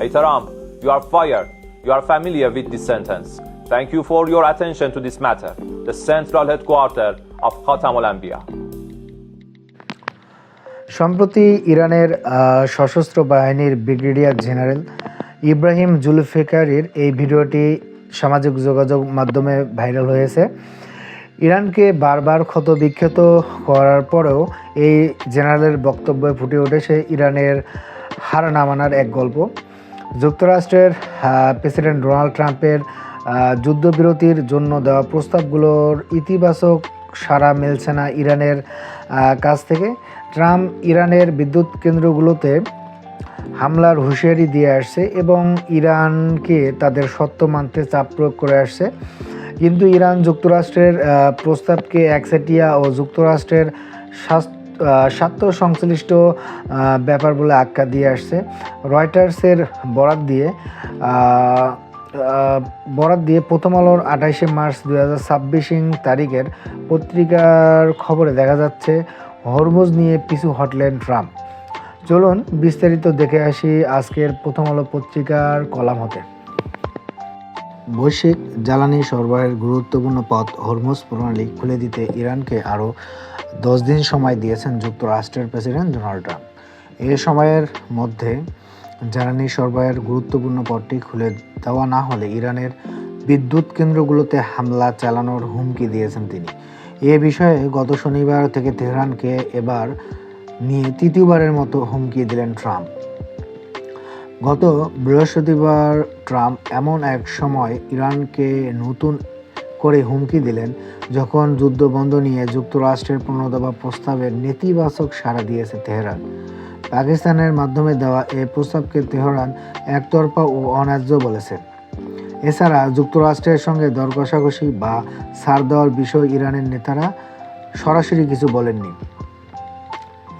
Hey Trump, you are fired. You are familiar with this sentence. Thank you for your attention to this matter. The central headquarters of Khatam al-Anbiya. সম্প্রতি ইরানের সশস্ত্র বাহিনীর brigadier general Ibrahim জুলফিকারির এই ভিডিওটি সামাজিক যোগাযোগ মাধ্যমে ভাইরাল হয়েছে। ইরানকে বারবার ক্ষতবিক্ষত করার পরেও এই জেনারেলের বক্তব্যে ফুটে উঠেছে ইরানের হার না মানার এক গল্প। যুক্তরাষ্ট্রের প্রেসিডেন্ট ডোনাল্ড ট্রাম্পের যুদ্ধবিরতির জন্য দেওয়া প্রস্তাবগুলোর ইতিবাচক সাড়া মিলছে না ইরানের কাছ থেকে। ট্রাম্প ইরানের বিদ্যুৎ কেন্দ্রগুলোতে হামলার হুঁশিয়ারি দিয়ে আসছে এবং ইরানকে তাদের সত্য মানতে চাপ প্রয়োগ করে আসছে, কিন্তু ইরান যুক্তরাষ্ট্রের প্রস্তাবকে একচেটিয়া ও যুক্তরাষ্ট্রের স্বার্থ সংশ্লিষ্ট ব্যাপার বলে আখ্যা দিয়ে আসছে। রয়টার্সের বরাত দিয়ে প্রথম আলোর 28শে মার্চ 2026 তারিখের পত্রিকার খবরে দেখা যাচ্ছে হরমুজ নিয়ে পিছু হটলেন ট্রাম্প। চলুন বিস্তারিত দেখে আসি আজকের প্রথম আলো পত্রিকার কলাম হতে। বৈশ্বিক জ্বালানি সরবরাহের গুরুত্বপূর্ণ পথ হরমুজ প্রণালী খুলে দিতে ইরানকে আরও 10 দিন সময় দিয়েছেন যুক্তরাষ্ট্রের প্রেসিডেন্ট ডোনাল্ড ট্রাম্প। এই সময়ের মধ্যে জ্বালানি সরবরাহের গুরুত্বপূর্ণ পথটি খুলে দেওয়া না হলে ইরানের বিদ্যুৎ কেন্দ্রগুলোতে হামলা চালানোর হুমকি দিয়েছেন তিনি। এ বিষয়ে গত শনিবার থেকে তেহরানকে এবার নিয়ে তৃতীয়বারের মতো হুমকি দিলেন ট্রাম্প। গত বৃহস্পতিবার ট্রাম্প এমন এক সময় ইরানকে নতুন করে হুমকি দিলেন যখন যুদ্ধবন্ধ নিয়ে যুক্তরাষ্ট্রের 15 দফা প্রস্তাবের নেতিবাচক সাড়া দিয়েছে তেহরান। পাকিস্তানের মাধ্যমে দেওয়া এই প্রস্তাবকে তেহরান একতরফা ও অন্যায্য বলেছে। এছাড়া যুক্তরাষ্ট্রের সঙ্গে দর কষাকষি বা ছাড় দেওয়ার বিষয়ে ইরানের নেতারা সরাসরি কিছু বলেননি।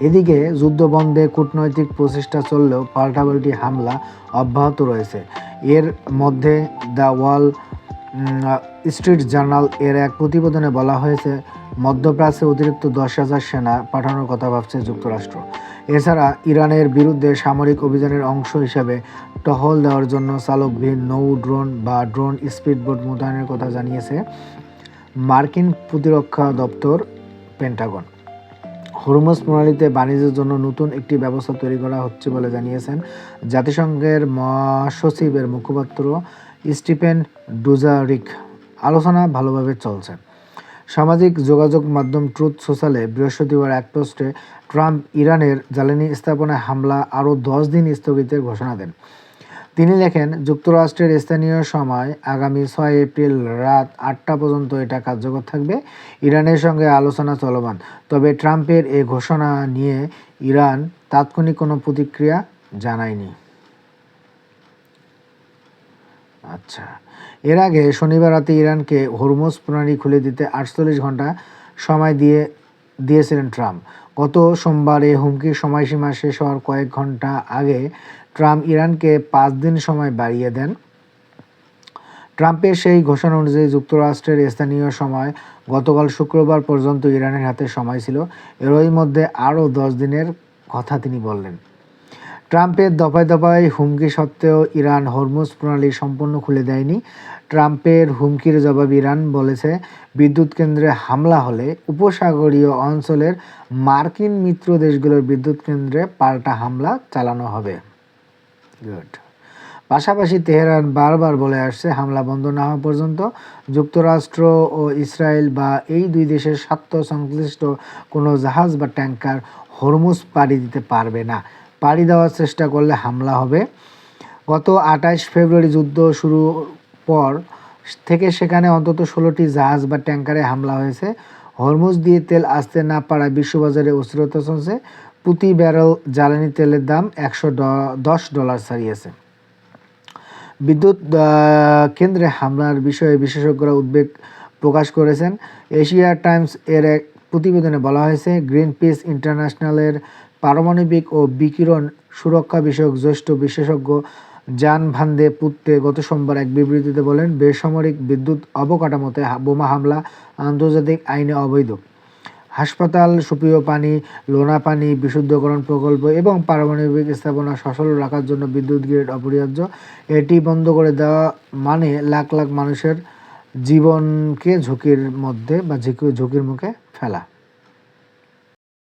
এদিকে যুদ্ধবন্ধে কূটনৈতিক প্রচেষ্টা চললেও পাল্টাপাল্টি হামলা অব্যাহত রয়েছে। এর মধ্যে দ্য ওয়াল স্ট্রিট জার্নাল এর এক প্রতিবেদনে বলা হয়েছে মধ্যপ্রাচ্যে অতিরিক্ত 10,000 সেনা পাঠানোর কথা ভাবছে যুক্তরাষ্ট্র। এছাড়া ইরানের বিরুদ্ধে সামরিক অভিযানের অংশ হিসেবে টহল দেওয়ার জন্য চালকবিহীন নৌ ড্রোন বা ড্রোন স্পিডবোট মোতায়েনের কথা জানিয়েছে মার্কিন প্রতিরক্ষা দপ্তর পেন্টাগন। হরমুজ প্রণালীতে বাণিজ্যের জন্য নতুন একটি ব্যবস্থা তৈরি করা হচ্ছে বলে জানিয়েছেন জাতিসংঘের মহাসচিবের মুখপাত্র স্টিফেন ডুজারিক। আলোচনা ভালোভাবে চলছে। সামাজিক যোগাযোগ মাধ্যম ট্রুথ সোশ্যালে বৃহস্পতিবার এক পোস্টে ট্রাম্প ইরানের জ্বালানি স্থাপনায় হামলা আরও 10 দিন স্থগিতের ঘোষণা দেন। তিনি লেখেন, যুক্তরাষ্ট্রের স্থানীয় সময় আগামী 6 এপ্রিল রাত 8টা পর্যন্ত এটা কার্যকর থাকবে। ইরানের সঙ্গে আলোচনা চলমান, তবে ট্রাম্পের এই ঘোষণা নিয়ে ইরান তাৎক্ষণিক কোনো প্রতিক্রিয়া জানায়নি। এর আগে শনিবার রাতে ইরানকে হরমুজ প্রণালী খুলে দিতে 48 ঘন্টা সময় দিয়েছিলেন ট্রাম্প। গত সোমবার এই হুমকির সময়সীমা শেষ হওয়ার কয়েক ঘন্টা আগে ট্রাম্প ইরানকে 5 দিন সময় বাড়িয়ে দেন। ট্রাম্পের সেই ঘোষণা অনুযায়ী যুক্তরাষ্ট্রের স্থানীয় সময় গতকাল শুক্রবার পর্যন্ত ইরানের হাতে সময় ছিল। এরই মধ্যে আরও 10 দিনের কথা তিনি বললেন। ট্রাম্পের দফায় দফায় হুমকি সত্ত্বেও ইরান হরমুজ প্রণালী সম্পূর্ণ খুলে দেয়নি। ট্রাম্পের হুমকির জবাবে ইরান বলেছে, বিদ্যুৎ কেন্দ্রে হামলা হলে উপসাগরীয় অঞ্চলের মার্কিন মিত্র দেশগুলোর বিদ্যুৎ কেন্দ্রে পাল্টা হামলা চালানো হবে। পাশাপাশি তেহরান বারবার বলে আসছে, হামলা বন্ধ না হওয়া পর্যন্ত যুক্তরাষ্ট্র ও ইসরায়েল বা এই দুই দেশের স্বার্থ সংশ্লিষ্ট কোনো জাহাজ বা ট্যাঙ্কার হরমুজ পাড়ি দিতে পারবে না। পাড়ি দেওয়ার চেষ্টা করলে হামলা হবে। গত 28 ফেব্রুয়ারি যুদ্ধ শুরুর পর থেকে সেখানে অন্তত 16টি জাহাজ বা ট্যাঙ্কারে হামলা হয়েছে। হরমুজ দিয়ে তেল আসতে না পারায় বিশ্ববাজারে অস্থিরতা চলছে। প্রতি ব্যারেল জ্বালানি তেলের দাম $110 ছাড়িয়েছে। বিদ্যুৎ কেন্দ্রে হামলার বিষয়ে বিশেষজ্ঞরা উদ্বেগ প্রকাশ করেছেন। এশিয়া টাইমস এর এক প্রতিবেদনে বলা হয়েছে, গ্রিনপিস ইন্টারন্যাশনালের পারমাণবিক ও বিকিরণ সুরক্ষা বিষয়ক জ্যেষ্ঠ বিশেষজ্ঞ জান ভান্দে পুত্তে গত সোমবার এক বিবৃতিতে বলেন, বেসামরিক বিদ্যুৎ অবকাঠামোতে বোমা হামলা আন্তর্জাতিক আইনে অবৈধ। হাসপাতাল, সুপেয় পানি, লোনা পানি, বিশুদ্ধকরণ প্রকল্প এবং পারমাণবিক স্থাপনা সচল রাখার জন্য বিদ্যুৎ গ্রিড অপরিহার্য। এটি বন্ধ করে দেওয়া মানে লাখ লাখ মানুষের জীবনকে ঝুঁকির মুখে ফেলা।